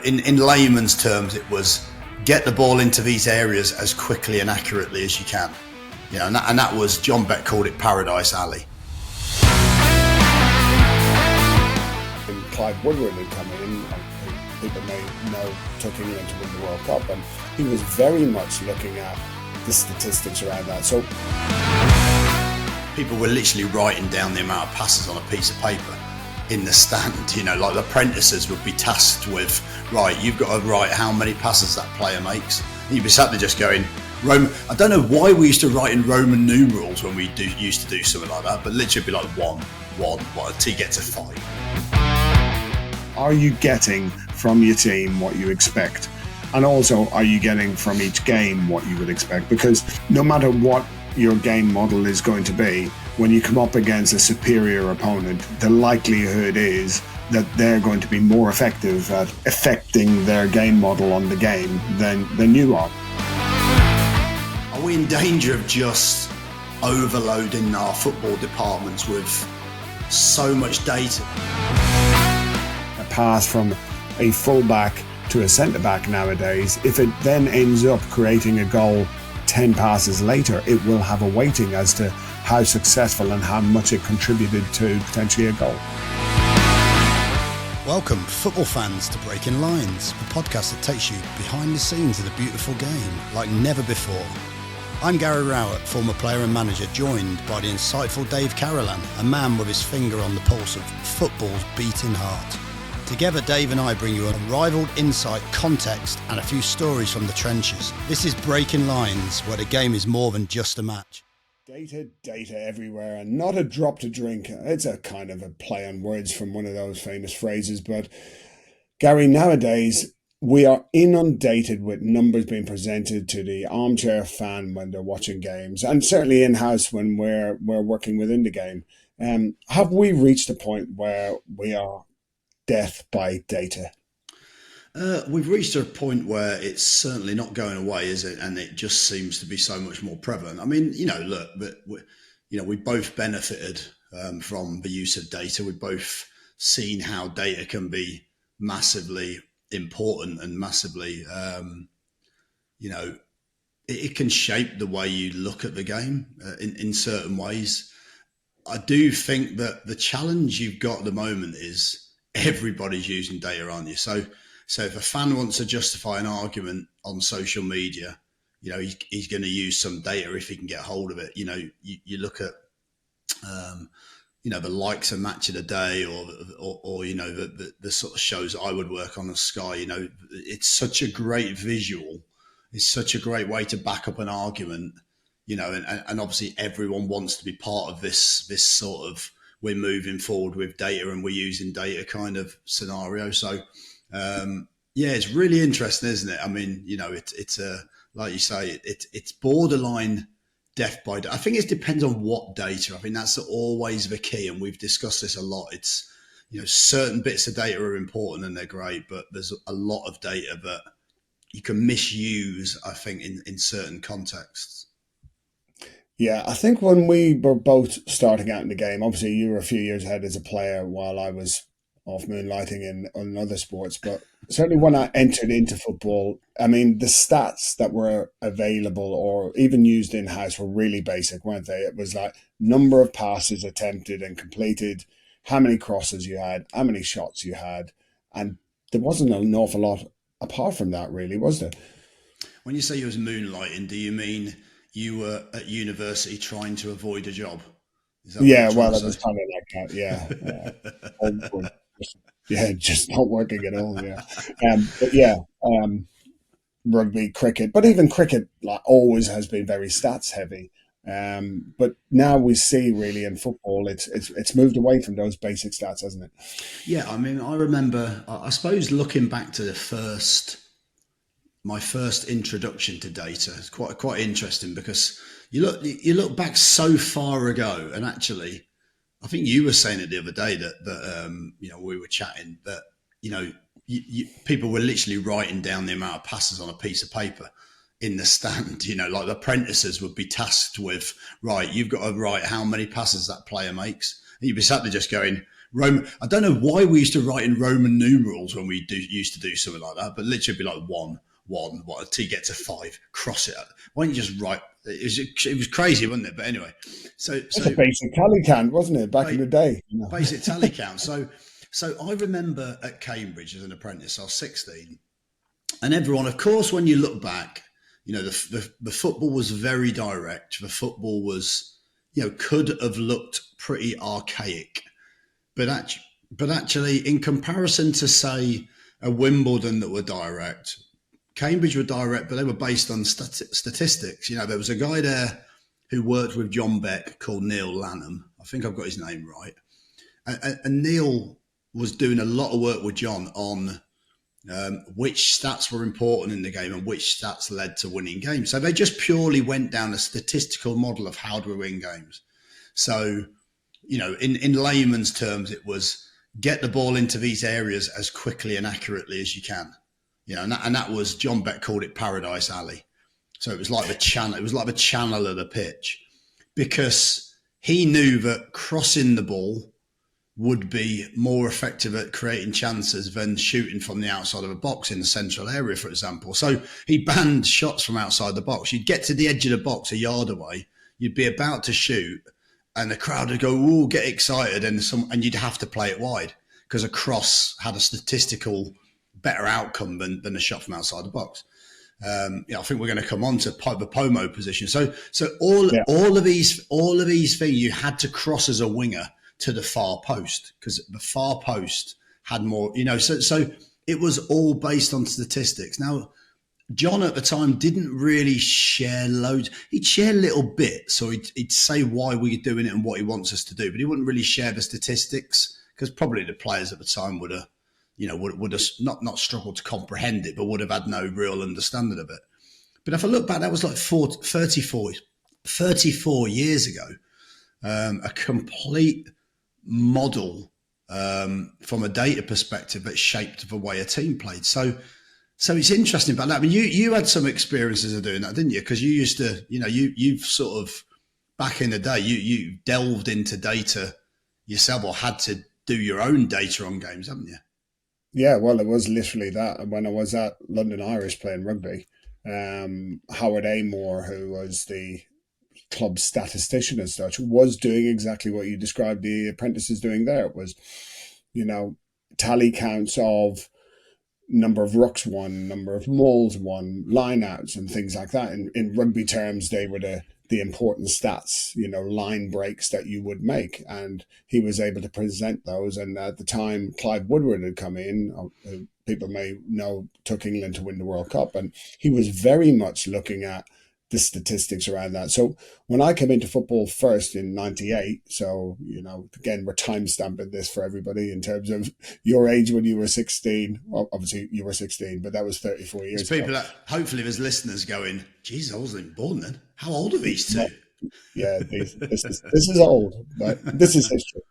in layman's terms, it was get the ball into these areas as quickly and accurately as you can. And that was, John Beck called it Paradise Alley. And Clive Woodward had come in, people may know, took England to win the World Cup, and he was very much looking at the statistics around that. So people were literally writing down the amount of passes on a piece of paper in the stand. Like the apprentices would be tasked with, right, you've got to write how many passes that player makes. And you'd be sat there just going, I don't know why we used to write in Roman numerals when we used to do something like that, but literally be like one, until you get to 5. Are you getting from your team what you expect? And also, are you getting from each game what you would expect? Because no matter what your game model is going to be, when you come up against a superior opponent, the likelihood is that they're going to be more effective at affecting their game model on the game than you are. Are we in danger of just overloading our football departments with so much data? A pass from a fullback to a centre-back nowadays, if it then ends up creating a goal 10 passes later, it will have a weighting as to how successful and how much it contributed to potentially a goal. Welcome, football fans, to Breaking Lines, the podcast that takes you behind the scenes of the beautiful game like never before. I'm Gary Rowett, former player and manager, joined by the insightful Dave Carolan, a man with his finger on the pulse of football's beating heart. Together, Dave and I bring you unrivaled insight, context, and a few stories from the trenches. This is Breaking Lines, where the game is more than just a match. Data everywhere, and not a drop to drink. It's a kind of a play on words from one of those famous phrases, but Gary, nowadays we are inundated with numbers being presented to the armchair fan when they're watching games, and certainly in-house when we're working within the game. Have we reached a point where we are death by data? We've reached a point where it's certainly not going away, is it? And it just seems to be so much more prevalent. I mean, look, but we both benefited from the use of data. We've both seen how data can be massively important and massively, it can shape the way you look at the game in certain ways. I do think that the challenge you've got at the moment is everybody's using data, aren't you? So if a fan wants to justify an argument on social media, he's going to use some data if he can get hold of it. You look at, the likes of Match of the Day or the sort of shows I would work on Sky. It's such a great visual. It's such a great way to back up an argument. And obviously everyone wants to be part of this sort of, we're moving forward with data and we're using data kind of scenario. So, it's really interesting, isn't it? I mean, it's like you say, it's borderline death by data. I think it depends on what data. I think that's always the key. And we've discussed this a lot. It's, certain bits of data are important and they're great, but there's a lot of data that you can misuse, I think, in certain contexts. Yeah, I think when we were both starting out in the game, obviously you were a few years ahead as a player while I was off moonlighting in other sports, but certainly when I entered into football, I mean, the stats that were available or even used in-house were really basic, weren't they? It was like number of passes attempted and completed, how many crosses you had, how many shots you had, and there wasn't an awful lot apart from that, really, was there? When you say you was moonlighting, do you mean you were at university trying to avoid a job? Yeah, well, it was kind of like that, yeah. Just not working at all, yeah. Rugby, cricket, but even cricket always has been very stats heavy. But now we see really in football, it's moved away from those basic stats, hasn't it? Yeah, I mean, I remember, I suppose looking back to my first introduction to data, it's quite interesting because you look back so far ago, and actually, I think you were saying it the other day that we were chatting that people were literally writing down the amount of passes on a piece of paper in the stand. Like the apprentices would be tasked with, right, you've got to write how many passes that player makes. And you'd be sat there just going, Roman. I don't know why we used to write in Roman numerals when we used to do something like that, but literally it'd be like one, what until you get to 5, cross it up. Why don't you just write? It was crazy, wasn't it? But anyway, It's a basic tally count, wasn't it, back in the day? Basic tally count. So I remember at Cambridge as an apprentice, I was 16, and everyone, of course, when you look back, the football was very direct. The football was, could have looked pretty archaic, but actually, in comparison to say a Wimbledon that were direct, Cambridge were direct, but they were based on statistics. There was a guy there who worked with John Beck called Neil Lanham. I think I've got his name right. And Neil was doing a lot of work with John on which stats were important in the game and which stats led to winning games. So they just purely went down a statistical model of how do we win games. So, in layman's terms, it was get the ball into these areas as quickly and accurately as you can. And that was, John Beck called it Paradise Alley. So it was like the channel. It was like the channel of the pitch, because he knew that crossing the ball would be more effective at creating chances than shooting from the outside of a box in the central area, for example. So he banned shots from outside the box. You'd get to the edge of the box a yard away, you'd be about to shoot, and the crowd would go, "Ooh, get excited," and you'd have to play it wide because a cross had a statistical better outcome than a shot from outside the box. I think we're going to come on to the Pomo position. So all of these things, you had to cross as a winger to the far post, because the far post had more, so it was all based on statistics. Now, John at the time didn't really share loads. He'd share little bits, so he'd say why we're doing it and what he wants us to do, but he wouldn't really share the statistics, because probably the players at the time would have not struggled to comprehend it, but would have had no real understanding of it. But if I look back, that was like 34 years ago, a complete model from a data perspective that shaped the way a team played. So it's interesting about that. I mean, you had some experiences of doing that, didn't you? Because you used to, you've sort of, back in the day, you delved into data yourself, or had to do your own data on games, haven't you? Yeah, well, it was literally that. When I was at London Irish playing rugby, Howard Amor, who was the club statistician as such, was doing exactly what you described the apprentices doing there. It was, tally counts of number of rucks won, number of mauls won, line-outs and things like that. In rugby terms, they were the important stats, line breaks that you would make. And he was able to present those. And at the time, Clive Woodward had come in, who people may know took England to win the World Cup. And he was very much looking at the statistics around that. So when I came into football first in 98, so, again, we're time stamping this for everybody in terms of your age when you were 16. Well, obviously you were 16, but that was 34 years ago. People that, hopefully there's listeners going, geez, I wasn't even born then. How old are these two? Yeah, this is old, but this is history.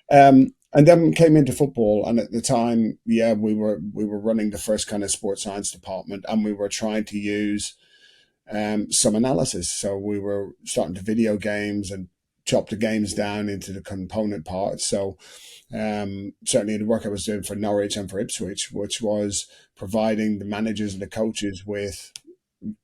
And then came into football, and at the time, we were running the first kind of sports science department, and we were trying to use some analysis. So we were starting to video games and chop the games down into the component parts. So certainly the work I was doing for Norwich and for Ipswich, which was providing the managers and the coaches with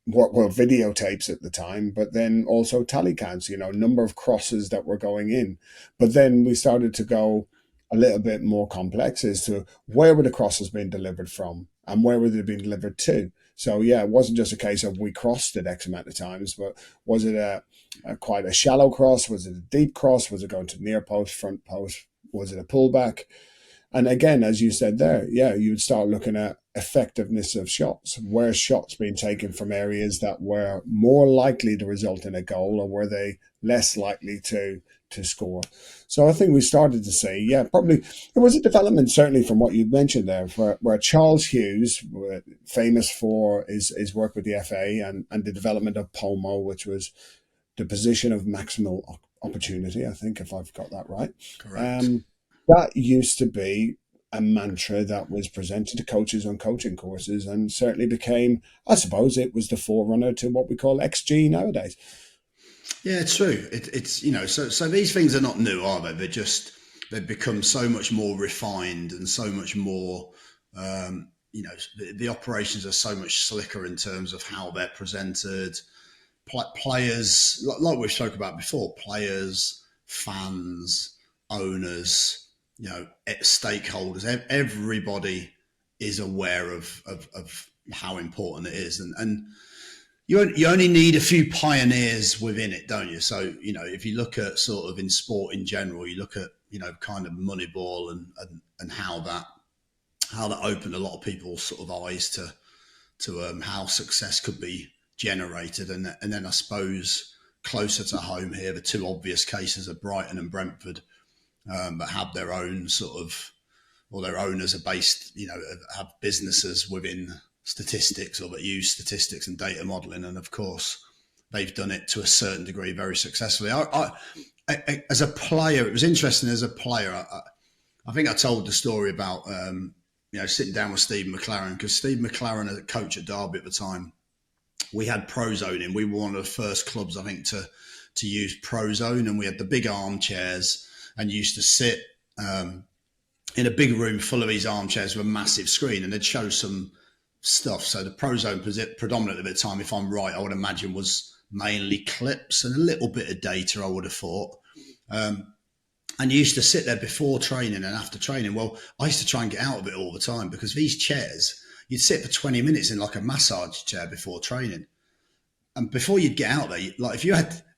what were videotapes at the time, but then also tally counts, number of crosses that were going in. But then we started to go a little bit more complex as to where were the crosses being delivered from and where were they being delivered to. So, it wasn't just a case of we crossed it X amount of times, but was it a quite a shallow cross? Was it a deep cross? Was it going to near post, front post? Was it a pullback? And again, as you said there, you would start looking at effectiveness of shots. Were shots being taken from areas that were more likely to result in a goal, or were they less likely to score? So I think we started to see, probably there was a development, certainly from what you mentioned there, where Charles Hughes, famous for his work with the FA and the development of POMO, which was the position of maximal opportunity, I think, if I've got that right. Correct. That used to be a mantra that was presented to coaches on coaching courses, and certainly became, I suppose, it was the forerunner to what we call XG nowadays. Yeah, it's true. It's so these things are not new, are they? They're they've become so much more refined and so much more. The operations are so much slicker in terms of how they're presented. Players, like we've spoken about before, players, fans, owners, stakeholders, everybody is aware of how important it is, and you only need a few pioneers within it, don't you? So if you look at sort of in sport in general, you look at kind of Moneyball and how that opened a lot of people's sort of eyes to how success could be generated, and then I suppose closer to home here, the two obvious cases are Brighton and Brentford, that have their own sort of, or their owners are based, have businesses within statistics or that use statistics and data modeling, and of course they've done it to a certain degree very successfully. As a player, it was interesting. As a player, I think I told the story about sitting down with Steve McLaren, because Steve McLaren, as a coach at Derby at the time, we had Prozoning. We were one of the first clubs, I think, to use Prozone, and we had the big armchairs and used to sit in a big room full of these armchairs with a massive screen, and they'd show some stuff. So the Prozone predominantly at the time, if I'm right, I would imagine was mainly clips and a little bit of data, I would have thought. And you used to sit there before training and after training. Well, I used to try and get out of it all the time, because these chairs, you'd sit for 20 minutes in like a massage chair before training. And before you'd get out there,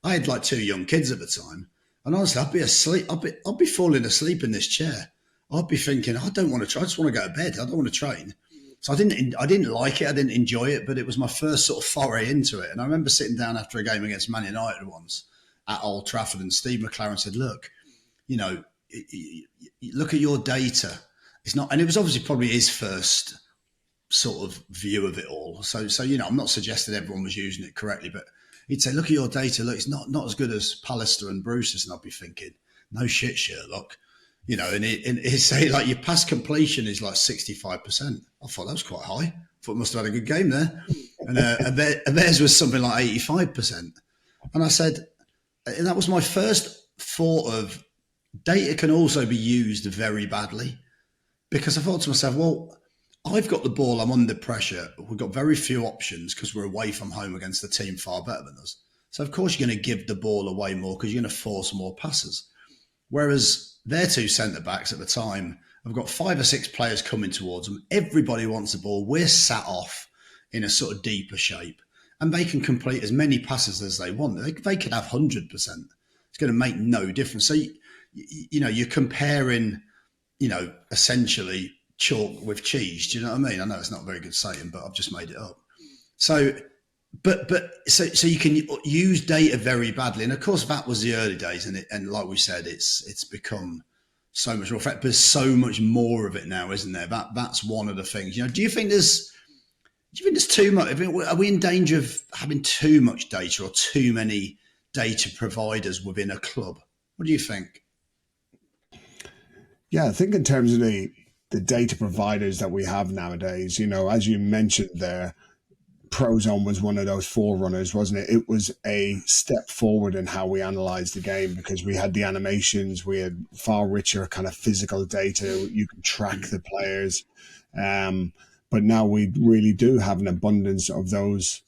I had like two young kids at the time, and honestly, I'd be asleep. I'd be falling asleep in this chair. I'd be thinking, I don't want to try. I just want to go to bed. I don't want to train. So I didn't like it. I didn't enjoy it, but it was my first sort of foray into it. And I remember sitting down after a game against Man United once at Old Trafford, and Steve McLaren said, look, look at your data. It's not, and it was obviously probably his first sort of view of it all. So I'm not suggesting everyone was using it correctly, but he'd say, look at your data. Look, it's not as good as Pallister and Bruce's. And I'd be thinking, no shit, Sherlock. And he'd say, like, your pass completion is like 65%. I thought that was quite high. I thought I must have had a good game there. And theirs was something like 85%. And I said, and that was my first thought of, data can also be used very badly, because I thought to myself, well, I've got the ball, I'm under pressure. We've got very few options because we're away from home against a team far better than us. So of course you're going to give the ball away more because you're going to force more passes. Whereas their two centre-backs at the time have got 5 or 6 players coming towards them. Everybody wants the ball. We're sat off in a sort of deeper shape, and they can complete as many passes as they want. They could have 100%. It's going to make no difference. So, you're comparing, essentially chalk with cheese. Do you know what I mean? I know it's not a very good saying, but I've just made it up. So, so you can use data very badly, and of course that was the early days, and like we said, it's become so much more effective. There's so much more of it now, isn't there? That's one of the things. Do you think there's too much? Are we in danger of having too much data or too many data providers within a club? What do you think? Yeah, I think in terms of the data providers that we have nowadays, as you mentioned there, Prozone was one of those forerunners, wasn't it? It was a step forward in how we analysed the game, because we had the animations, we had far richer kind of physical data, you could track the players. But now we really do have an abundance of those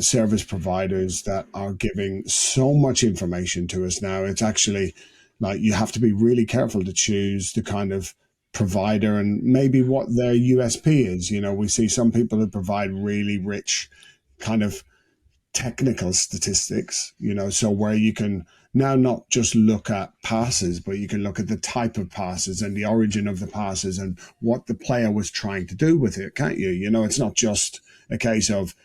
service providers that are giving so much information to us now. It's actually like you have to be really careful to choose the kind of provider and maybe what their USP is. We see some people who provide really rich kind of technical statistics, so where you can now not just look at passes, but you can look at the type of passes and the origin of the passes and what the player was trying to do with it, can't you? It's not just a case of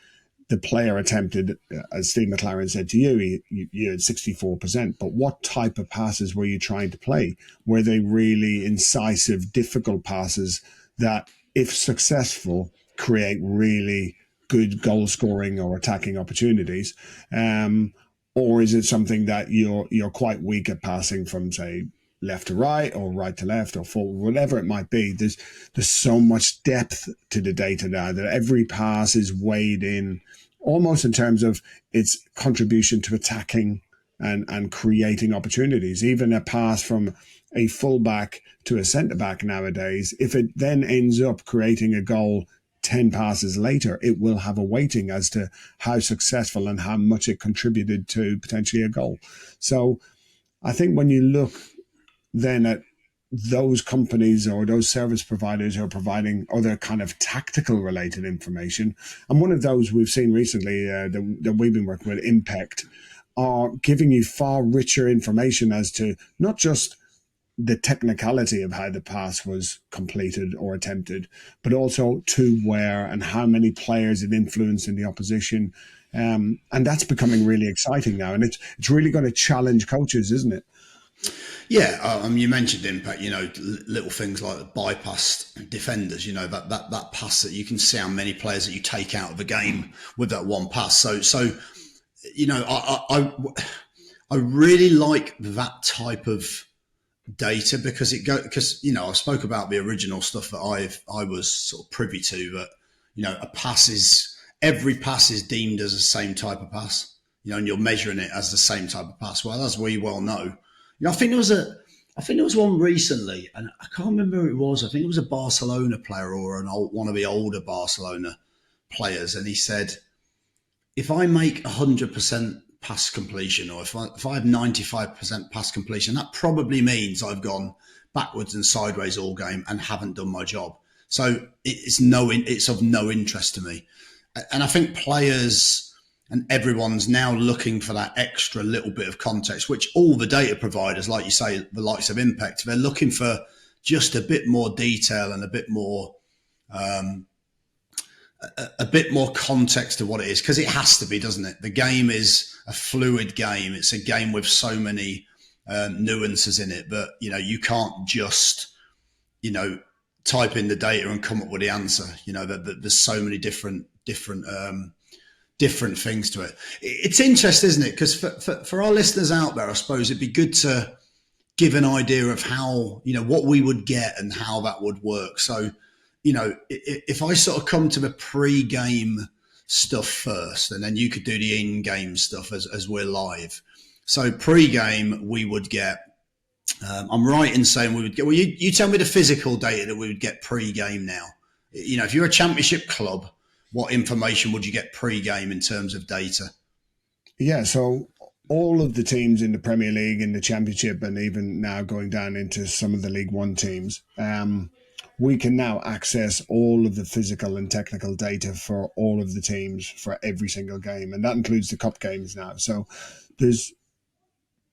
the player attempted, as Steve McLaren said to you, you had 64%, but what type of passes were you trying to play? Were they really incisive, difficult passes that, if successful, create really good goal scoring or attacking opportunities? Or is it something that you're quite weak at passing from, say, left to right or right to left or forward, whatever it might be? There's so much depth to the data now that every pass is weighed in almost in terms of its contribution to attacking and creating opportunities. Even a pass from a fullback to a centre back nowadays, if it then ends up creating a goal 10 passes later, it will have a weighting as to how successful and how much it contributed to potentially a goal. So I think when you look then at those companies or those service providers who are providing other kind of tactical related information, and one of those we've seen recently that we've been working with, Impact, are giving you far richer information as to not just the technicality of how the pass was completed or attempted, but also to where and how many players it influenced in the opposition. And that's becoming really exciting now. And it's really going to challenge coaches, isn't it? Yeah, you mentioned impact. Little things like bypassed defenders. That pass that you can see how many players that you take out of a game with that one pass. So I really like that type of data because I spoke about the original stuff that I was sort of privy to, but every pass is deemed as the same type of pass, and you're measuring it as the same type of pass. Well, as we well know, I think there was one recently, and I can't remember who it was. I think it was a Barcelona player or one of the older Barcelona players, and he said, if I make 100% pass completion, or if I have 95% pass completion, that probably means I've gone backwards and sideways all game and haven't done my job. So it's of no interest to me. And I think players and everyone's now looking for that extra little bit of context, which all the data providers, like you say, the likes of Impact, they're looking for just a bit more detail and a bit more context to what it is, because it has to be, doesn't it? The game is a fluid game. It's a game with so many nuances in it, but you can't just type in the data and come up with the answer. There's so many different things to it. It's interesting, isn't it? Because for our listeners out there, I suppose it'd be good to give an idea of how what we would get and how that would work. So if I sort of come to the pre-game stuff first, and then you could do the in-game stuff as we're live. So pre-game, we would get, I'm right in saying we would get, well, you tell me the physical data that we would get pre-game now. If you're a championship club, what information would you get pre-game in terms of data? Yeah, so all of the teams in the Premier League, in the Championship, and even now going down into some of the League One teams, we can now access all of the physical and technical data for all of the teams for every single game. And that includes the cup games now. So there's,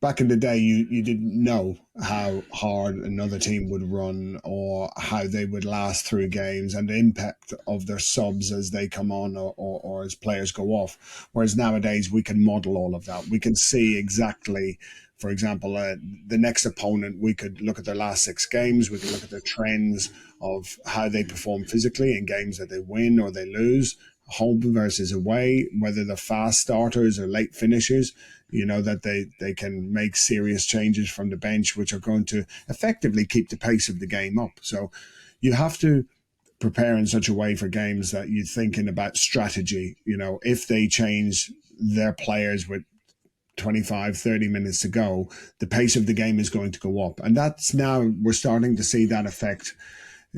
back in the day, you didn't know how hard another team would run or how they would last through games and the impact of their subs as they come on or as players go off. Whereas nowadays we can model all of that. We can see exactly, for example, the next opponent, we could look at their last 6 games. We can look at their trends of how they perform physically in games that they win or they lose, home versus away, whether they're fast starters or late finishers, that they can make serious changes from the bench, which are going to effectively keep the pace of the game up. So you have to prepare in such a way for games that you're thinking about strategy. If they change their players with 25, 30 minutes to go, the pace of the game is going to go up. And that's now, we're starting to see that affect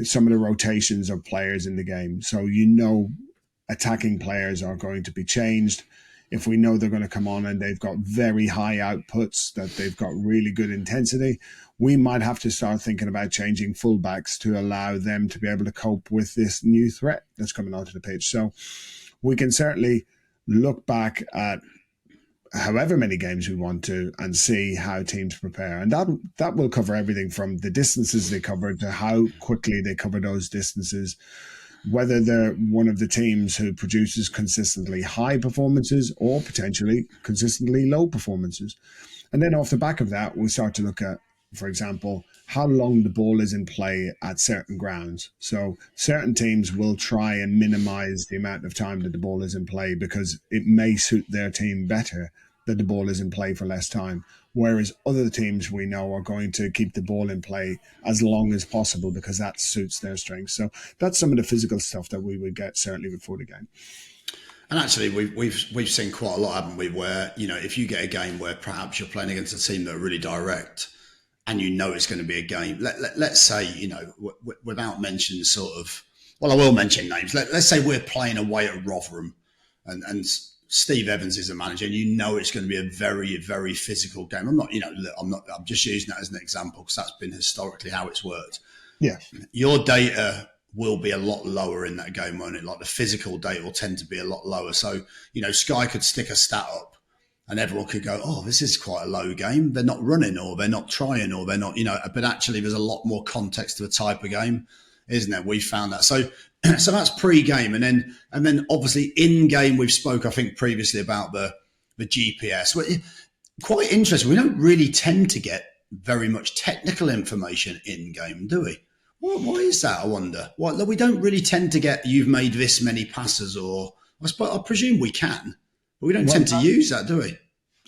some of the rotations of players in the game. So attacking players are going to be changed. If we know they're going to come on and they've got very high outputs, that they've got really good intensity, we might have to start thinking about changing fullbacks to allow them to be able to cope with this new threat that's coming onto the pitch. So we can certainly look back at however many games we want to and see how teams prepare. And that will cover everything from the distances they cover to how quickly they cover those distances, whether they're one of the teams who produces consistently high performances or potentially consistently low performances. And then off the back of that, we start to look at, for example, how long the ball is in play at certain grounds. So certain teams will try and minimize the amount of time that the ball is in play because it may suit their team better that the ball is in play for less time. Whereas other teams we know are going to keep the ball in play as long as possible because that suits their strengths. So that's some of the physical stuff that we would get certainly before the game. And actually, we've seen quite a lot, haven't we? Where if you get a game where perhaps you're playing against a team that are really direct, and you know it's going to be a game. Let's say, without mentioning sort of, well, I will mention names. Let's say we're playing away at Rotherham, and Steve Evans is a manager, and you know it's going to be a very, very physical game. I'm just using that as an example because that's been historically how it's worked. Yeah. Your data will be a lot lower in that game, won't it? Like the physical data will tend to be a lot lower. So, Sky could stick a stat up and everyone could go, oh, this is quite a low game. They're not running or they're not trying or they're not, but actually there's a lot more context to the type of game, isn't there? We found that. So that's pre-game. And then obviously in-game, we've spoke, I think, previously about the GPS. Quite interesting. We don't really tend to get very much technical information in-game, do we? Why is that, I wonder? We don't really tend to get, you've made this many passes, or I presume we can, but we don't tend to use that, do we?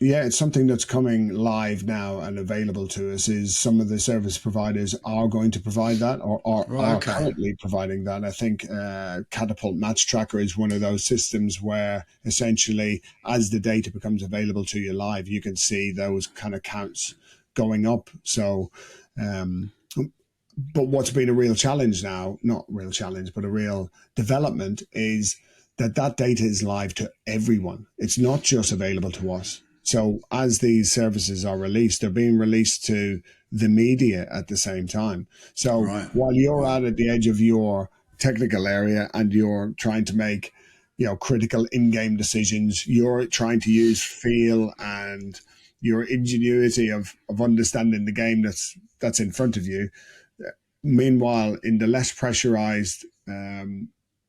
Yeah, it's something that's coming live now and available to us. Is some of the service providers are going to provide that, or are currently providing that. I think Catapult Match Tracker is one of those systems where essentially, as the data becomes available to you live, you can see those kind of counts going up. So, but what's been a real challenge now, not real challenge, but a real development is that data is live to everyone. It's not just available to us. So as these services are released, they're being released to the media at the same time. So while you're out at the edge of your technical area and you're trying to make, critical in-game decisions, you're trying to use feel and your ingenuity of understanding the game that's in front of you. Meanwhile, in the less pressurized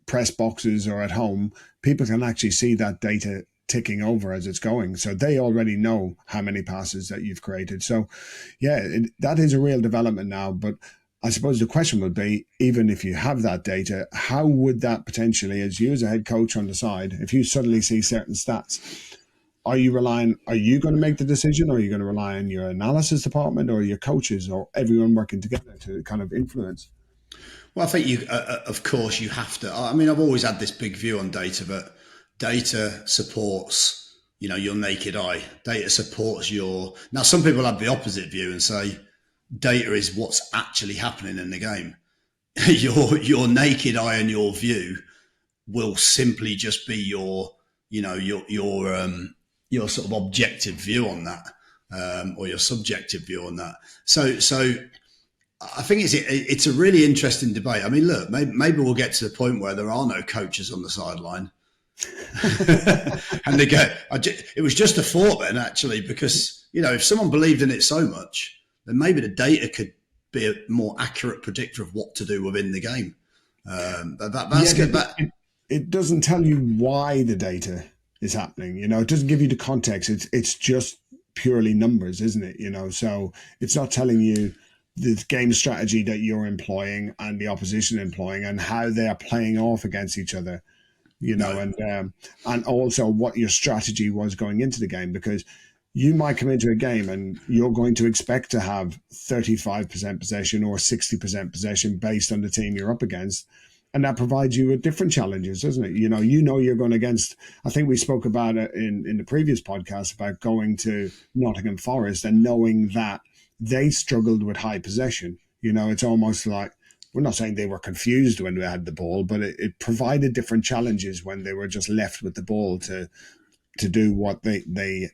press boxes or at home, people can actually see that data ticking over as it's going. So they already know how many passes that you've created. So, that is a real development now. But I suppose the question would be, even if you have that data, how would that potentially, as you as a head coach on the side, if you suddenly see certain stats, are you going to make the decision, or are you going to rely on your analysis department or your coaches or everyone working together to kind of influence? Well, I think of course, you have to. I mean, I've always had this big view on data, but data supports, your naked eye. Data supports now some people have the opposite view and say data is what's actually happening in the game. Your naked eye and your view will simply just be your sort of objective view on that, or your subjective view on that. So I think it's a really interesting debate. I mean, look, maybe we'll get to the point where there are no coaches on the sideline. And they go, it was just a thought then, actually, because, if someone believed in it so much, then maybe the data could be a more accurate predictor of what to do within the game. That's good. It doesn't tell you why the data is happening. It doesn't give you the context. It's just purely numbers, isn't it? So it's not telling you the game strategy that you're employing and the opposition employing and how they are playing off against each other, and also what your strategy was going into the game, because you might come into a game and you're going to expect to have 35% possession or 60% possession based on the team you're up against. And that provides you with different challenges, doesn't it? You're going against, I think we spoke about it in the previous podcast about going to Nottingham Forest and knowing that they struggled with high possession. It's almost like, we're not saying they were confused when they had the ball, but it provided different challenges when they were just left with the ball to do what they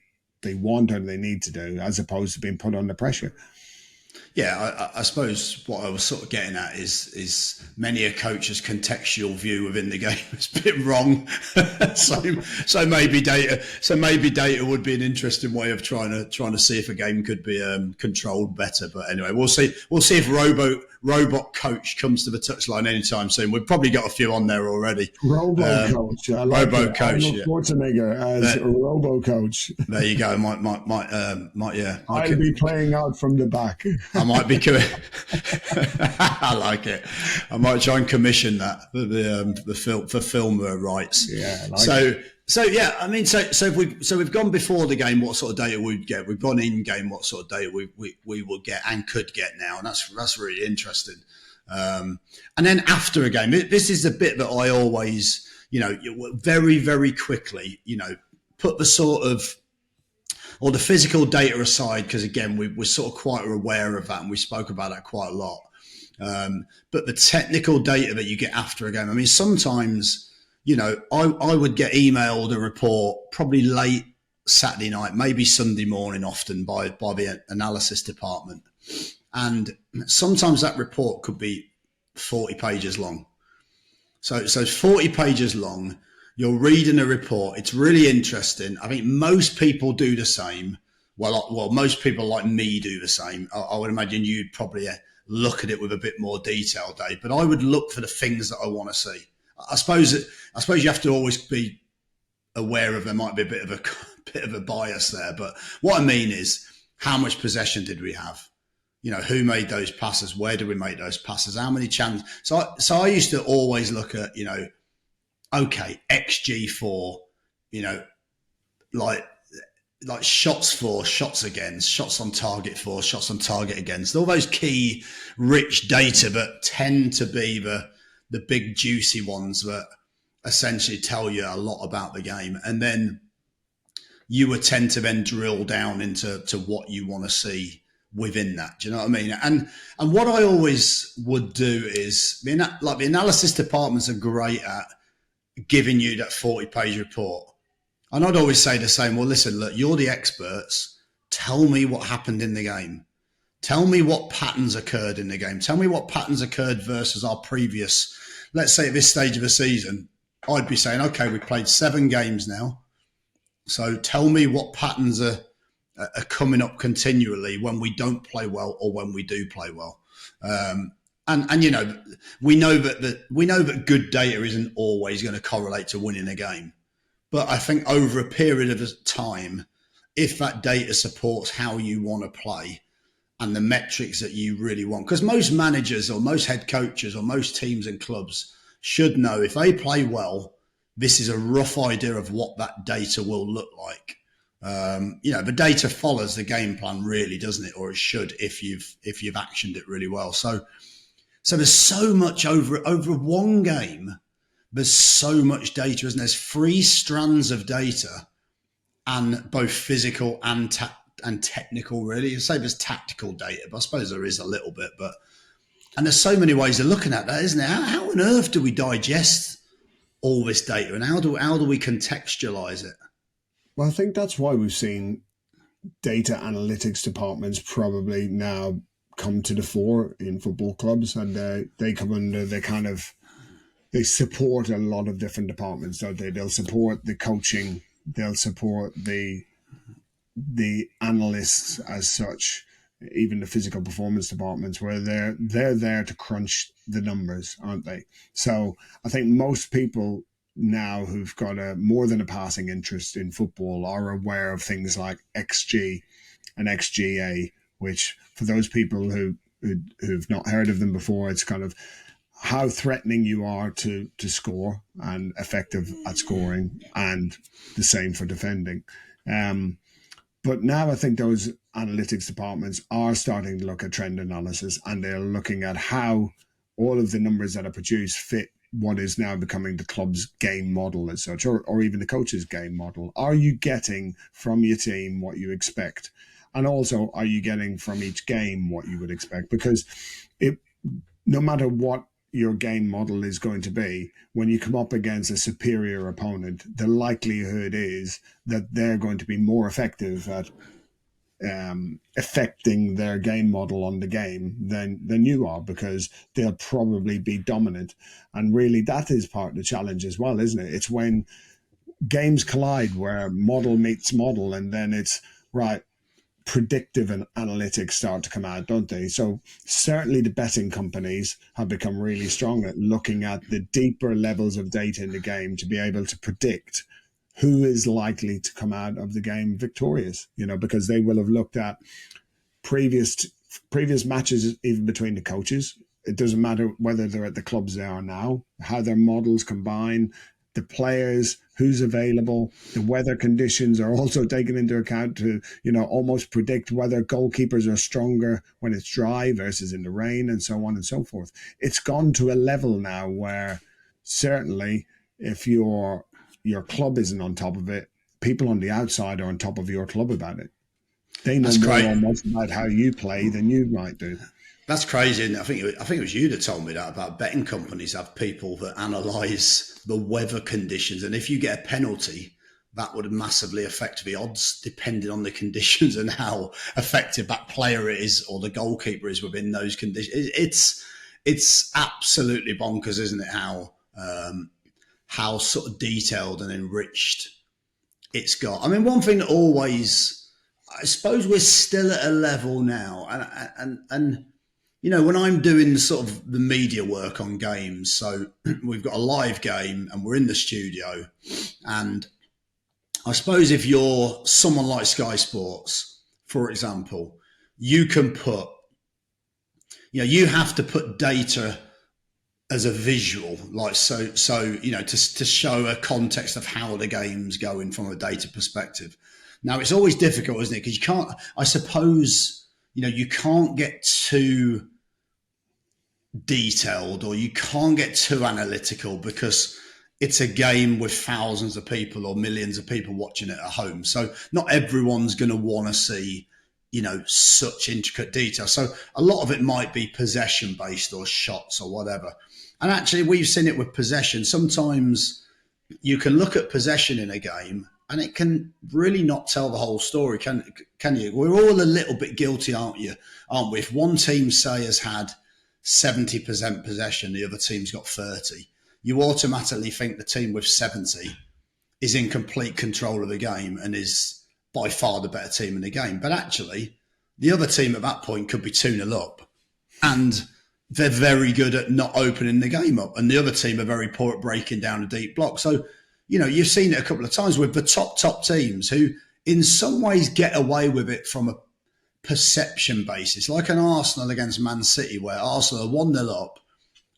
want or they need to do, as opposed to being put under pressure. Yeah, I suppose what I was sort of getting at is many a coach's contextual view within the game has been wrong. so maybe data would be an interesting way of trying to see if a game could be controlled better. But anyway, we'll see if robot coach comes to the touchline anytime soon. We've probably got a few on there already. Coach, I like Robo coach, Schwarzenegger as a robo coach. There you go. I'll be playing out from the back. I might be. I like it. I might try and commission that for film rights. Yeah. So yeah. I mean, so we've gone before the game. What sort of data we'd get? We've gone in game. What sort of data we will get and could get now, and that's really interesting. And then after a game, this is the bit that I always, very very quickly, put the sort of or the physical data aside, because again, we're sort of quite aware of that and we spoke about that quite a lot. But the technical data that you get after a game, I mean, sometimes, I would get emailed a report probably late Saturday night, maybe Sunday morning, often by the analysis department. And sometimes that report could be 40 pages long. So it's 40 pages long. You're reading a report. It's really interesting. I think most people do the same. Well, most people like me do the same. I would imagine you'd probably look at it with a bit more detail, Dave. But I would look for the things that I want to see. I suppose you have to always be aware of there might be a bit of a bias there. But what I mean is, how much possession did we have? Who made those passes? Where did we make those passes? How many chances? So I used to always look at, okay, XG for, like shots for, shots against, shots on target for, shots on target against, all those key rich data that tend to be the big juicy ones that essentially tell you a lot about the game. And then you would tend to then drill down into what you want to see within that. Do you know what I mean? And what I always would do is, the analysis departments are great at giving you that 40-page report. And I'd always say the same, well, listen, look, you're the experts. Tell me what happened in the game. Tell me what patterns occurred in the game. Tell me what patterns occurred versus our previous, let's say at this stage of the season, I'd be saying, okay, we've played 7 games now. So tell me what patterns are coming up continually when we don't play well or when we do play well. And we know that good data isn't always going to correlate to winning a game. But I think over a period of time, if that data supports how you want to play and the metrics that you really want, because most managers or most head coaches or most teams and clubs should know if they play well, this is a rough idea of what that data will look like. The data follows the game plan, really, doesn't it? Or it should, if you've actioned it really well. So there's so much over one game. There's so much data, isn't there? There's 3 strands of data, and both physical and technical, really. You say there's tactical data, but I suppose there is a little bit. And there's so many ways of looking at that, isn't there? How on earth do we digest all this data, and how do we contextualize it? Well, I think that's why we've seen data analytics departments probably now come to the fore in football clubs, and they come under they support a lot of different departments, don't they? They'll support the coaching, they'll support the analysts as such, even the physical performance departments, where they're there to crunch the numbers, aren't they? So I think most people now who've got more than a passing interest in football are aware of things like XG and XGA, which for those people who've not heard of them before, it's kind of how threatening you are to score and effective at scoring, and the same for defending. But now I think those analytics departments are starting to look at trend analysis, and they're looking at how all of the numbers that are produced fit what is now becoming the club's game model as such, or even the coach's game model. Are you getting from your team what you expect? And also, are you getting from each game what you would expect? Because no matter what your game model is going to be, when you come up against a superior opponent, the likelihood is that they're going to be more effective at affecting their game model on the game than you are, because they'll probably be dominant. And really, that is part of the challenge as well, isn't it? It's when games collide where model meets model, and then it's right, predictive and analytics start to come out, don't they? So certainly the betting companies have become really strong at looking at the deeper levels of data in the game to be able to predict who is likely to come out of the game victorious, because they will have looked at previous matches, even between the coaches. It doesn't matter whether they're at the clubs they are now, how their models combine, the players, who's available, the weather conditions are also taken into account to, almost predict whether goalkeepers are stronger when it's dry versus in the rain, and so on and so forth. It's gone to a level now where certainly if your club isn't on top of it, people on the outside are on top of your club about it. They know That's more great. almost about how you play than you might do. That's crazy. And I think it was you that told me that about betting companies have people that analyse the weather conditions, and if you get a penalty, that would massively affect the odds depending on the conditions and how effective that player is or the goalkeeper is within those conditions. It's absolutely bonkers, isn't it? How sort of detailed and enriched it's got. I mean, one thing that always, I suppose we're still at a level now, and when I'm doing sort of the media work on games, so we've got a live game and we're in the studio, and I suppose if you're someone like Sky Sports, for example, you can put, you have to put data as a visual, like to show a context of how the game's going from a data perspective. Now it's always difficult, isn't it? Because you can't, I suppose, you can't get too detailed or you can't get too analytical because it's a game with thousands of people or millions of people watching it at home. So not everyone's going to want to see, such intricate detail. So a lot of it might be possession based or shots or whatever. And actually, we've seen it with possession. Sometimes you can look at possession in a game and it can really not tell the whole story, can you? We're all a little bit guilty, aren't we? If one team, say, has had 70% possession, the other team's got 30, you automatically think the team with 70 is in complete control of the game and is by far the better team in the game. But actually, the other team at that point could be 2-0 up and they're very good at not opening the game up. And the other team are very poor at breaking down a deep block. So, you've seen it a couple of times with the top teams who in some ways get away with it from a perception basis, like an Arsenal against Man City, where Arsenal are 1-0 up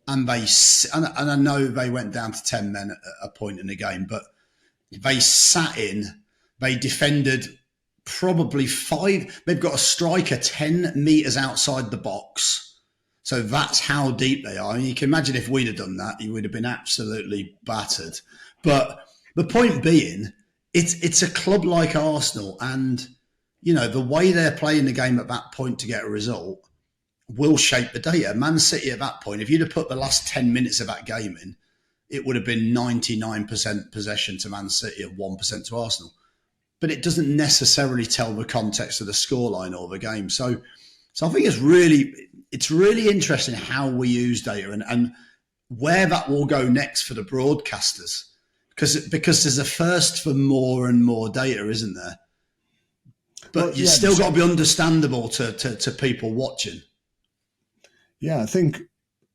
and I know they went down to 10 men at a point in the game, but they defended probably they've got a striker 10 metres outside the box. So that's how deep they are. And you can imagine if we'd have done that, you would have been absolutely battered. But the point being, it's a club like Arsenal, and the way they're playing the game at that point to get a result will shape the data. Man City at that point, if you'd have put the last 10 minutes of that game in, it would have been 99% possession to Man City and 1% to Arsenal. But it doesn't necessarily tell the context of the scoreline or the game. So I think it's really interesting how we use data and where that will go next for the broadcasters. Because there's a thirst for more and more data, isn't there? But you still got to be understandable to people watching. Yeah, I think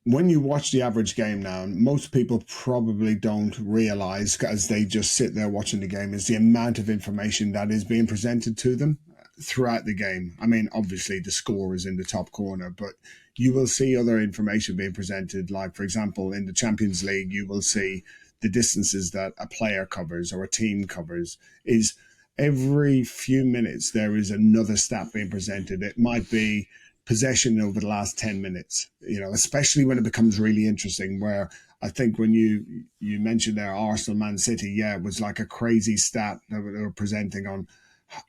when you watch the average game now, most people probably don't realize, as they just sit there watching the game, is the amount of information that is being presented to them throughout the game. I mean, obviously the score is in the top corner, but you will see other information being presented. Like, for example, in the Champions League, you will see the distances that a player covers or a team covers. Is every few minutes there is another stat being presented. It might be possession over the last 10 minutes, especially when it becomes really interesting, where I think when you mentioned there Arsenal Man City, it was like a crazy stat that they were presenting on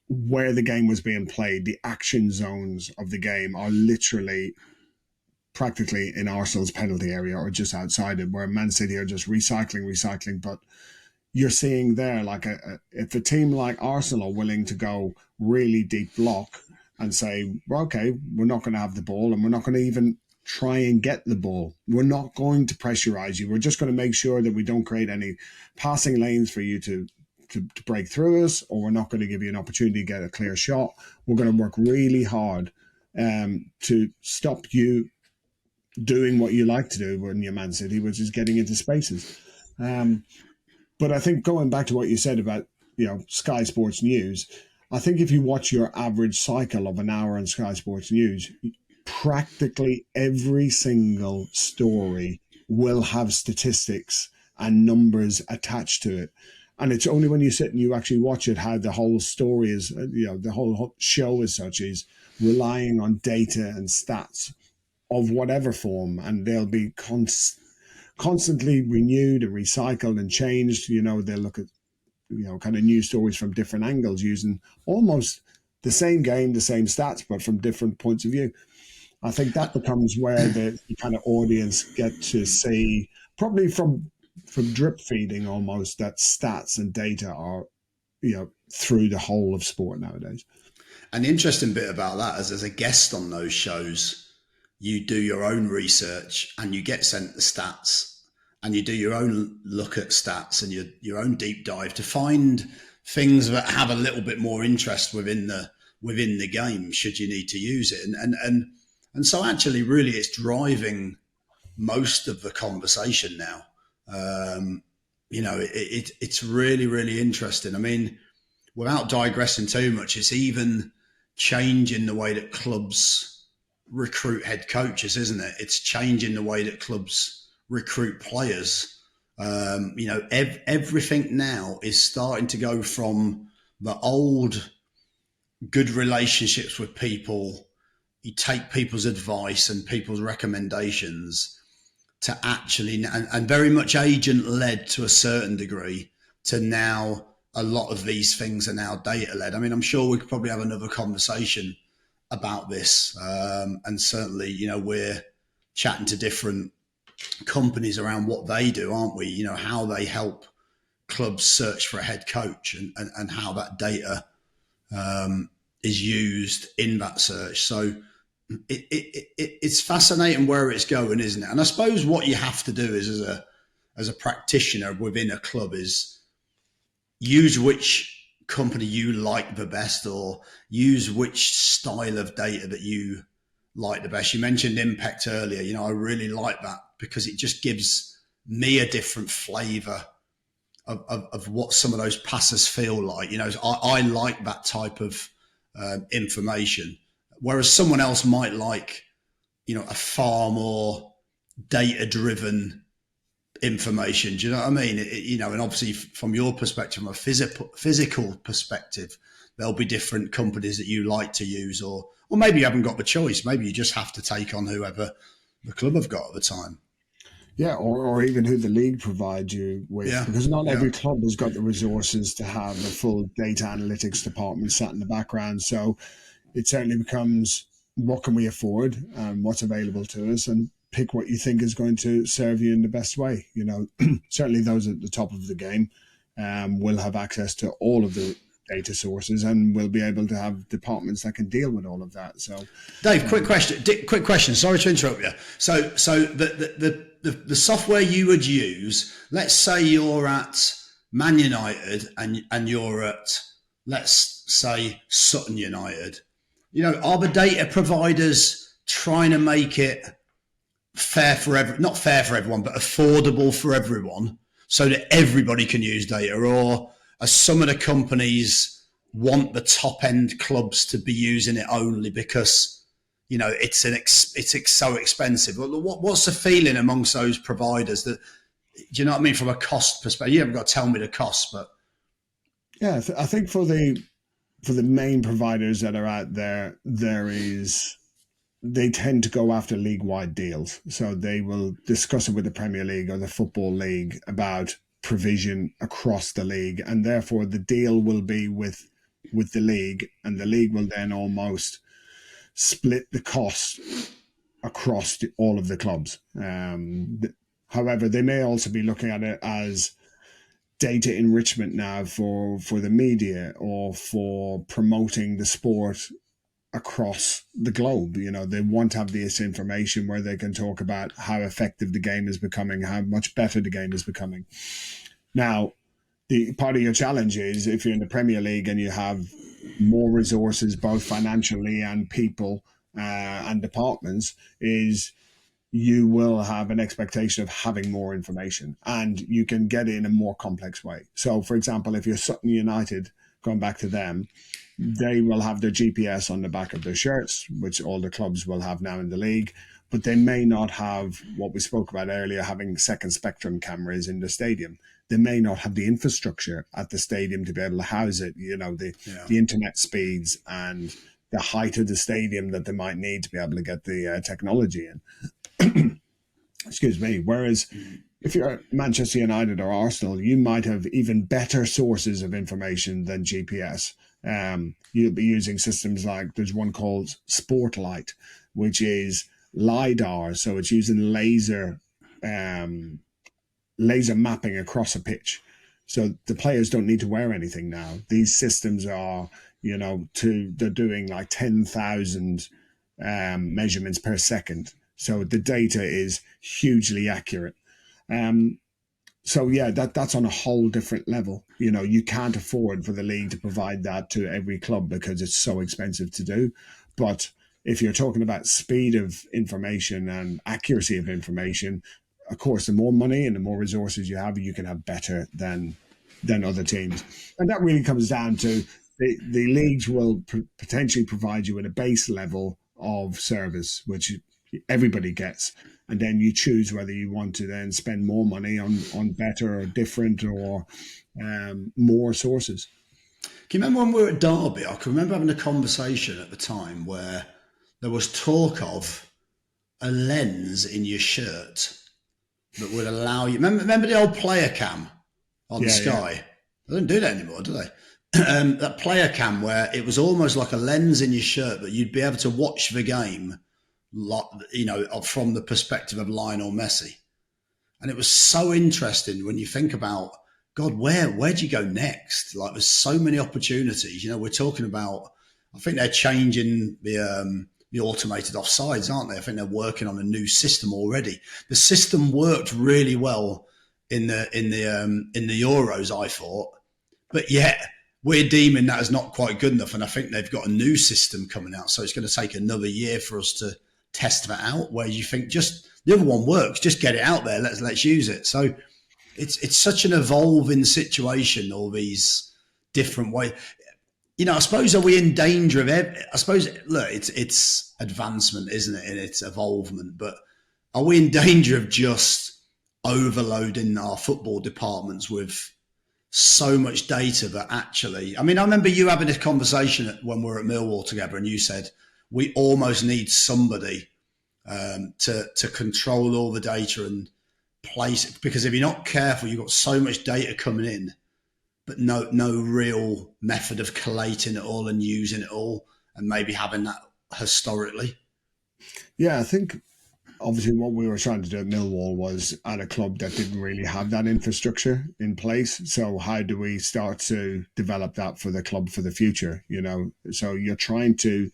where the game was being played. The action zones of the game are literally practically in Arsenal's penalty area or just outside it, where Man City are just recycling. But you're seeing there, like if a team like Arsenal are willing to go really deep block and say, well, okay, we're not going to have the ball and we're not going to even try and get the ball. We're not going to pressurize you. We're just going to make sure that we don't create any passing lanes for you to break through us, or we're not going to give you an opportunity to get a clear shot. We're going to work really hard to stop you doing what you like to do when you're Man City, which is getting into spaces. But I think going back to what you said about Sky Sports News, I think if you watch your average cycle of an hour on Sky Sports News, practically every single story will have statistics and numbers attached to it. And it's only when you sit and you actually watch it how the whole story is, the whole show as such is relying on data and stats of whatever form, and they'll be constantly renewed and recycled and changed. They'll look at kind of news stories from different angles using almost the same game, the same stats, but from different points of view. I think that becomes where the kind of audience get to see, probably from drip feeding almost, that stats and data are, through the whole of sport nowadays. And the interesting bit about that is, as a guest on those shows, you do your own research and you get sent the stats and you do your own look at stats and your own deep dive to find things that have a little bit more interest within the game, should you need to use it. And so actually, really, it's driving most of the conversation now. It's really, really interesting. I mean, without digressing too much, it's even changing the way that clubs recruit head coaches, isn't it? It's changing the way that clubs recruit players. Everything now is starting to go from the old good relationships with people. You take people's advice and people's recommendations to actually, and very much agent led to a certain degree, to now a lot of these things are now data led. I mean, I'm sure we could probably have another conversation about this. And certainly, we're chatting to different companies around what they do, aren't we? How they help clubs search for a head coach and how that data is used in that search. So it's fascinating where it's going, isn't it? And I suppose what you have to do is, as a practitioner within a club, is use which company you like the best, or use which style of data that you like the best. You mentioned impact earlier. I really like that because it just gives me a different flavour of what some of those passes feel like. I like that type of information, whereas someone else might like, a far more data-driven information. Do you know what I mean? And obviously from your perspective, from a physical perspective, there'll be different companies that you like to use, or maybe you haven't got the choice. Maybe you just have to take on whoever the club have got at the time. Yeah, or even who the league provides you with, because not every club has got the resources to have a full data analytics department sat in the background. So it certainly becomes, what can we afford and what's available to us, and pick what you think is going to serve you in the best way. Certainly those at the top of the game will have access to all of the data sources and will be able to have departments that can deal with all of that. So, Dave, quick question. Sorry to interrupt you. So the software you would use, let's say you're at Man United and you're at, let's say, Sutton United. Are the data providers trying to make it fair for not fair for everyone, but affordable for everyone, so that everybody can use data? Or are some of the companies want the top end clubs to be using it only because it's so expensive? What's the feeling amongst those providers? That, do you know what I mean, from a cost perspective? You haven't got to tell me the cost, but yeah, I think for the main providers that are out there, they tend to go after league-wide deals. So they will discuss it with the Premier League or the Football League about provision across the league, and therefore the deal will be with the league, and the league will then almost split the cost across all of the clubs. However, they may also be looking at it as data enrichment now for the media or for promoting the sport across the globe. They want to have this information where they can talk about how effective the game is becoming, how much better the game is becoming. Now, the part of your challenge is, if you're in the Premier League and you have more resources, both financially and people and departments, is you will have an expectation of having more information, and you can get it in a more complex way. So, for example, if you're Sutton United, going back to them, they will have their GPS on the back of their shirts, which all the clubs will have now in the league, but they may not have what we spoke about earlier, having second spectrum cameras in the stadium. They may not have the infrastructure at the stadium to be able to house it, the internet speeds and the height of the stadium that they might need to be able to get the technology in. Excuse me. Whereas if you're at Manchester United or Arsenal, you might have even better sources of information than GPS. You'll be using systems like there's one called Sportlight, which is LiDAR. So it's using um, laser mapping across a pitch. So the players don't need to wear anything now. These systems are, they're doing like 10,000 measurements per second. So the data is hugely accurate. Um, so yeah, that's on a whole different level. You can't afford for the league to provide that to every club because it's so expensive to do. But if you're talking about speed of information and accuracy of information, of course, the more money and the more resources you can have better than other teams. And that really comes down to the leagues will potentially provide you with a base level of service, which everybody gets. And then you choose whether you want to then spend more money on better or different or more sources. Can you remember when we were at Derby? I can remember having a conversation at the time where there was talk of a lens in your shirt that would allow you. Remember the old player cam on Yeah, yeah. Sky? They don't do that anymore, do they? That player cam where it was almost like a lens in your shirt, but you'd be able to watch the game, from the perspective of Lionel Messi. And it was so interesting when you think about, God, where do you go next? Like, there's so many opportunities. We're talking about. I think they're changing the automated offsides, aren't they? I think they're working on a new system already. The system worked really well in the Euros, I thought, but yet we're deeming that as not quite good enough. And I think they've got a new system coming out, so it's going to take another year for us to test that out. Where you think just the other one works, just get it out there. Let's use it. So it's such an evolving situation. All these different ways. I suppose, are we in danger of? I suppose, look, it's advancement, isn't it, in its evolvement? But are we in danger of just overloading our football departments with so much data that actually? I mean, I remember you having this conversation when we were at Millwall together, and you said we almost need somebody to control all the data and place it, because if you're not careful, you've got so much data coming in, but no real method of collating it all and using it all, and maybe having that historically. Yeah, I think obviously what we were trying to do at Millwall was at a club that didn't really have that infrastructure in place. So how do we start to develop that for the club for the future? So you're trying to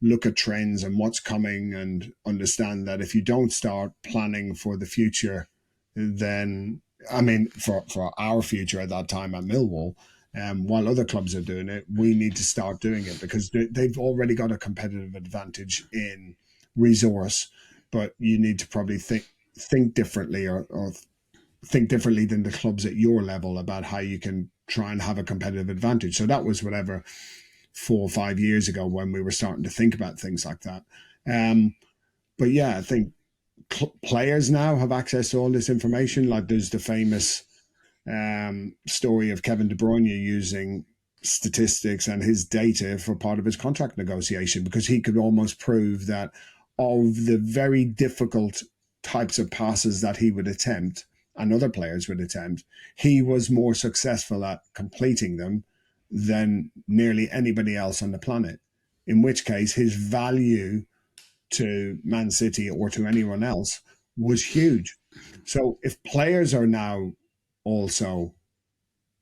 look at trends and what's coming and understand that if you don't start planning for the future, then, I mean, for our future at that time at Millwall, while other clubs are doing it, we need to start doing it because they've already got a competitive advantage in resource, but you need to probably think differently or think differently than the clubs at your level about how you can try and have a competitive advantage. So that was whatever 4 or 5 years ago when we were starting to think about things like that. But yeah, I think players now have access to all this information. Like there's the famous story of Kevin De Bruyne using statistics and his data for part of his contract negotiation because he could almost prove that of the very difficult types of passes that he would attempt and other players would attempt, he was more successful at completing them than nearly anybody else on the planet. In which case, his value to Man City or to anyone else was huge. So if players are now also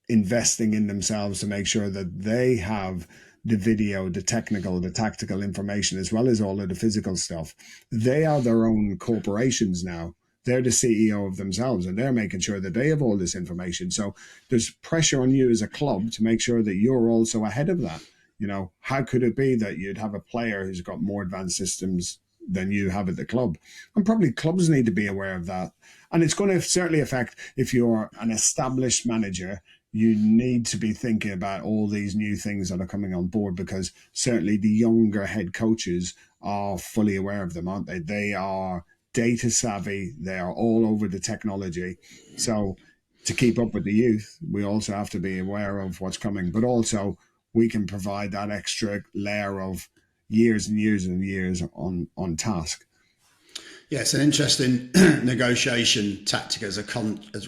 investing in themselves to make sure that they have the video, the technical, the tactical information, as well as all of the physical stuff, they are their own corporations now. They're the CEO of themselves and they're making sure that they have all this information. So there's pressure on you as a club to make sure that you're also ahead of that. How could it be that you'd have a player who's got more advanced systems than you have at the club? And probably clubs need to be aware of that. And it's going to certainly affect if you're an established manager, you need to be thinking about all these new things that are coming on board because certainly the younger head coaches are fully aware of them, aren't they? They are data savvy. They are all over the technology. So to keep up with the youth, we also have to be aware of what's coming, but also we can provide that extra layer of years and years and years on task. Yeah, it's an interesting negotiation tactic as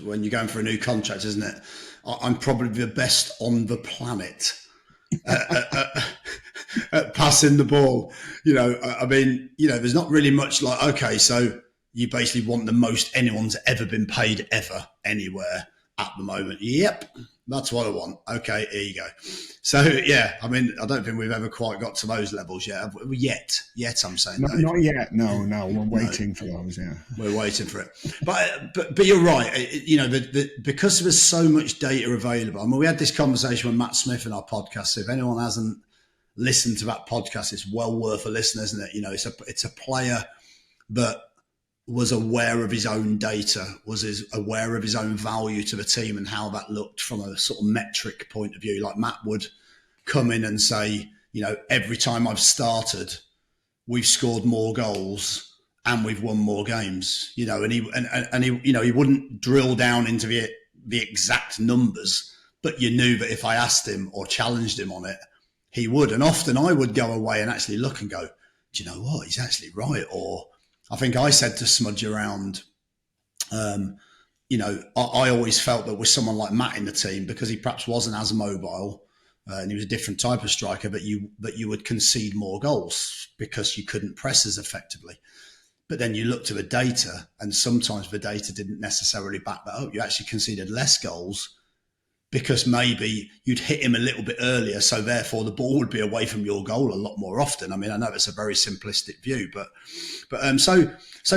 when you're going for a new contract, isn't it? I'm probably the best on the planet at passing the ball. I mean, there's not really much like, okay, so you basically want the most anyone's ever been paid ever anywhere at the moment. Yep, that's what I want. Okay, here you go. So yeah, I mean, I don't think we've ever quite got to those levels yet. Yet, I'm saying, Dave. Not yet. No, we're No, waiting for those. Yeah, we're waiting for it. But you're right. Because there was so much data available. I mean, we had this conversation with Matt Smith in our podcast. So if anyone hasn't listened to that podcast, it's well worth a listen, isn't it? It's a player that was aware of his own data, aware of his own value to the team and how that looked from a sort of metric point of view. Like Matt would come in and say, every time I've started, we've scored more goals and we've won more games. And he wouldn't drill down into the exact numbers, but you knew that if I asked him or challenged him on it, he would. And often I would go away and actually look and go, do you know what? He's actually right. Or I think I said to Smudge around, I always felt that with someone like Matt in the team, because he perhaps wasn't as mobile and he was a different type of striker, but you would concede more goals because you couldn't press as effectively. But then you look to the data, and sometimes the data didn't necessarily back that up. You actually conceded less goals because maybe you'd hit him a little bit earlier, so therefore the ball would be away from your goal a lot more often. I mean, I know it's a very simplistic view, but so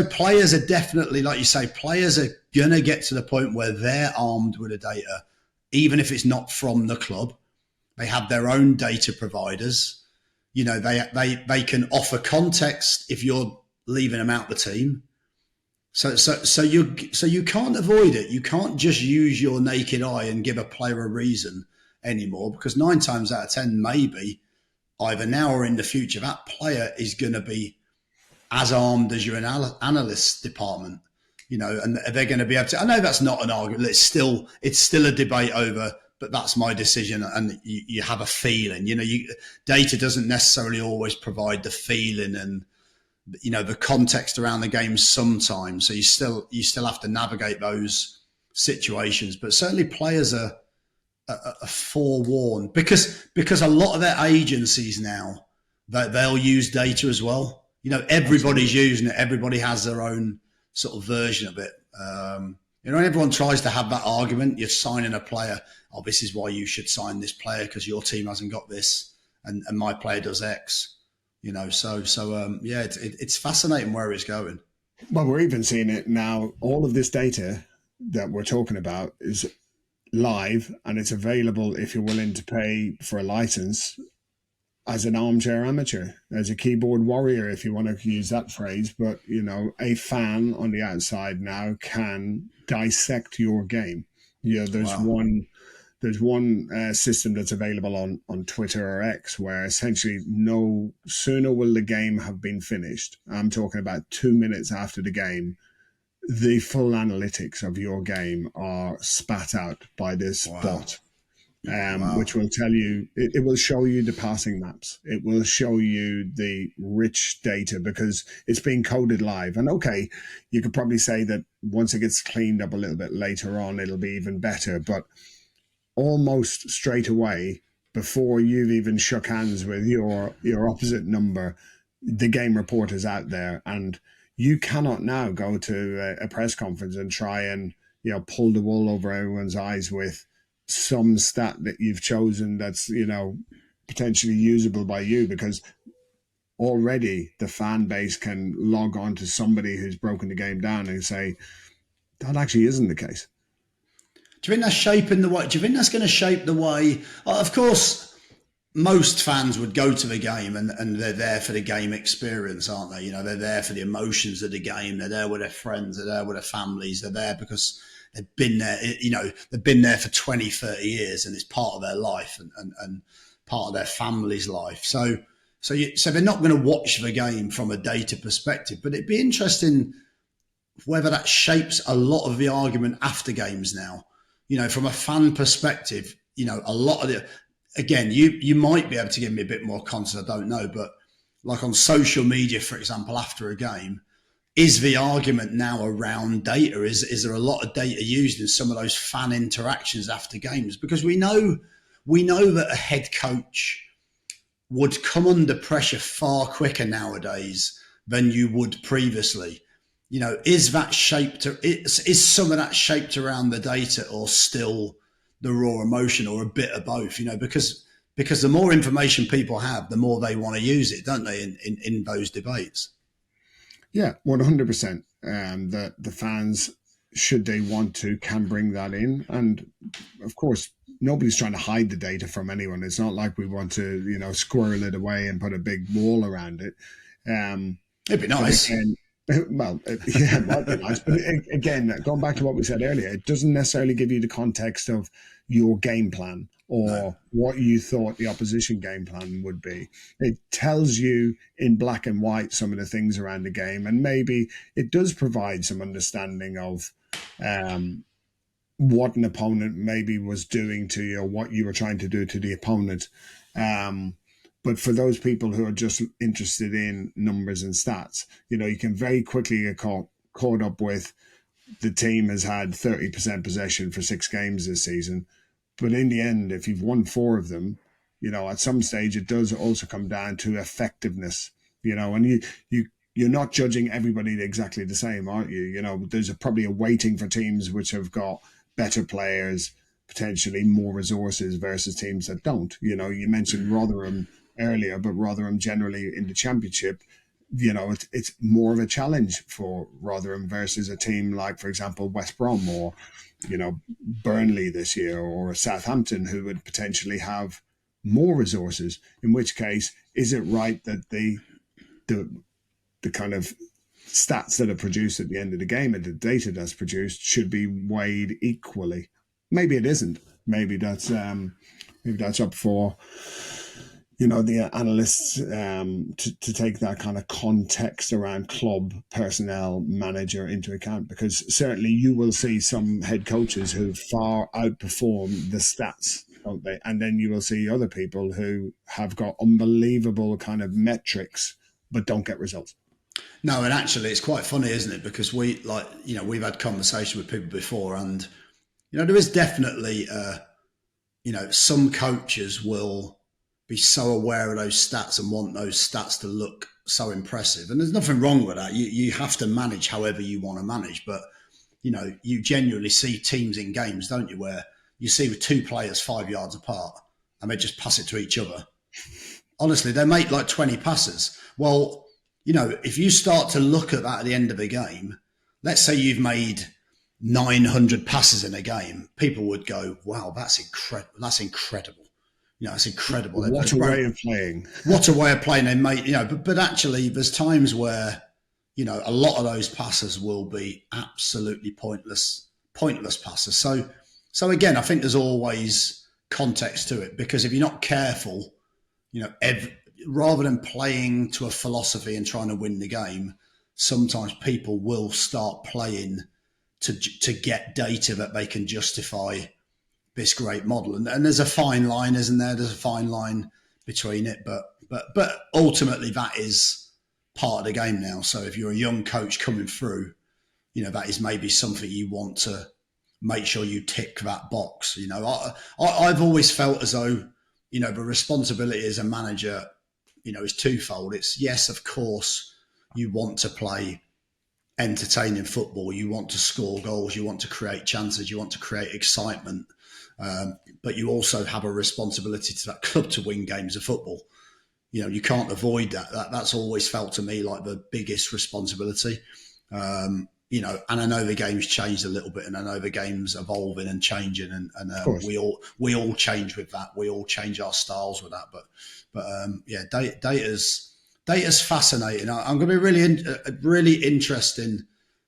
players are definitely, like you say, players are gonna get to the point where they're armed with the data, even if it's not from the club. They have their own data providers. They can offer context if you're leaving them out the team. So you can't avoid it. You can't just use your naked eye and give a player a reason anymore, because 9 times out of 10, maybe either now or in the future, that player is going to be as armed as your analyst department. And they're going to be able to. I know that's not an argument. It's still a debate over, but that's my decision, and you have a feeling. Data doesn't necessarily always provide the feeling and the context around the game sometimes. So you still have to navigate those situations. But certainly players are forewarned because a lot of their agencies now, they'll use data as well. Everybody's using it. Everybody has their own sort of version of it. Everyone tries to have that argument. You're signing a player. Oh, this is why you should sign this player because your team hasn't got this, and my player does X. It's fascinating where it's going. Well, we're even seeing it now. All of this data that we're talking about is live, and it's available if you're willing to pay for a license as an armchair amateur, as a keyboard warrior, if you want to use that phrase. But, a fan on the outside now can dissect your game. There's one system that's available on Twitter or X where essentially no sooner will the game have been finished. I'm talking about 2 minutes after the game. The full analytics of your game are spat out by this bot, which will tell you, it will show you the passing maps. It will show you the rich data because it's being coded live. And okay, you could probably say that once it gets cleaned up a little bit later on, it'll be even better. But almost straight away, before you've even shook hands with your opposite number, the game report is out there, and you cannot now go to a press conference and try and pull the wool over everyone's eyes with some stat that you've chosen that's potentially usable by you, because already the fan base can log on to somebody who's broken the game down and say that actually isn't the case. Do you think that's shaping the way? Do you think that's going to shape the way? Of course, most fans would go to the game and they're there for the game experience, aren't they? They're there for the emotions of the game. They're there with their friends. They're there with their families. They're there because they've been there. They've been there for 20, 30 years, and it's part of their life and part of their family's life. So they're not going to watch the game from a data perspective. But it'd be interesting whether that shapes a lot of the argument after games now. From a fan perspective, a lot of the, again, you might be able to give me a bit more context, I don't know, but like on social media, for example, after a game, is the argument now around data? Is there a lot of data used in some of those fan interactions after games? Because we know that a head coach would come under pressure far quicker nowadays than you would previously. Is that shaped? Is some of that shaped around the data, or still the raw emotion, or a bit of both? Because the more information people have, the more they want to use it, don't they? In those debates. Yeah, 100%. The fans, should they want to, can bring that in, and of course, nobody's trying to hide the data from anyone. It's not like we want to, squirrel it away and put a big wall around it. It'd be But nice. again, well, yeah, it might be nice. But again, going back to what we said earlier, it doesn't necessarily give you the context of your game plan No. or what you thought the opposition game plan would be. It tells you in black and white some of the things around the game, and maybe it does provide some understanding of what an opponent maybe was doing to you, or what you were trying to do to the opponent. But for those people who are just interested in numbers and stats, you can very quickly get caught up with the team has had 30% possession for 6 games this season. But in the end, if you've won 4 of them, at some stage it does also come down to effectiveness. And you're not judging everybody exactly the same, aren't you? There's probably a weighting for teams which have got better players, potentially more resources, versus teams that don't. You mentioned Rotherham earlier, but Rotherham generally in the Championship, it's more of a challenge for Rotherham versus a team like, for example, West Brom, or Burnley this year, or Southampton, who would potentially have more resources. In which case, is it right that the kind of stats that are produced at the end of the game and the data that's produced should be weighed equally? Maybe it isn't. Maybe that's up for the analysts to take that kind of context around club personnel manager into account, because certainly you will see some head coaches who far outperform the stats, don't they? And then you will see other people who have got unbelievable kind of metrics but don't get results. No, and actually, it's quite funny, isn't it? Because we've had conversation with people before, and there is definitely, some coaches will be so aware of those stats and want those stats to look so impressive, and there's nothing wrong with that. You have to manage however you want to manage, but you genuinely see teams in games, don't you, where you see with 2 players 5 yards apart, and they just pass it to each other. Honestly, they make like 20 passes. Well, if you start to look at that at the end of a game, let's say you've made 900 passes in a game, people would go, wow, that's incredible. That's incredible. It's incredible. What a way of playing. What a way of playing. They make, but actually there's times where, a lot of those passes will be absolutely pointless passes. So again, I think there's always context to it, because if you're not careful, rather than playing to a philosophy and trying to win the game, sometimes people will start playing to get data that they can justify this great model. And there's a fine line, isn't there? There's a fine line between it, but ultimately that is part of the game now. So if you're a young coach coming through, that is maybe something you want to make sure you tick that box. I've always felt as though, the responsibility as a manager, is twofold. It's, yes, of course, you want to play entertaining football. You want to score goals. You want to create chances. You want to create excitement. But you also have a responsibility to that club to win games of football. You can't avoid that. That's always felt to me like the biggest responsibility. And I know the game's changed a little bit, and I know the game's evolving and changing, and we all change with that. We all change our styles with that. But yeah, data's fascinating. I'm going to be really interesting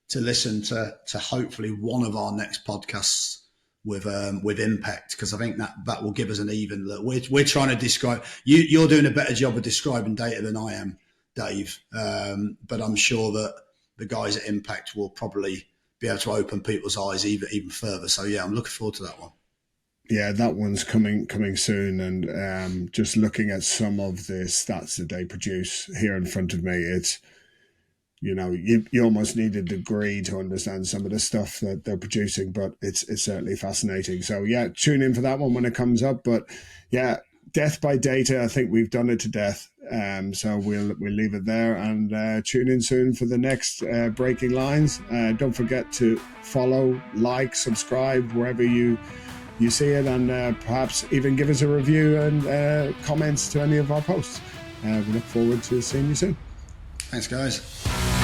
to listen to hopefully one of our next podcasts with impact, because I think that will give us an even look. We're trying to describe. You're doing a better job of describing data than I am, Dave. But I'm sure that the guys at Impact will probably be able to open people's eyes even further. So yeah, I'm looking forward to that one. Yeah, that one's coming soon, and just looking at some of the stats that they produce here in front of me, you almost need a degree to understand some of the stuff that they're producing, but it's certainly fascinating. So yeah, tune in for that one when it comes up. But yeah, death by data, I think we've done it to death. So we'll leave it there, and tune in soon for the next Breaking Lines. Don't forget to follow, like, subscribe wherever you see it, and perhaps even give us a review and comments to any of our posts. We look forward to seeing you soon. Thanks, guys.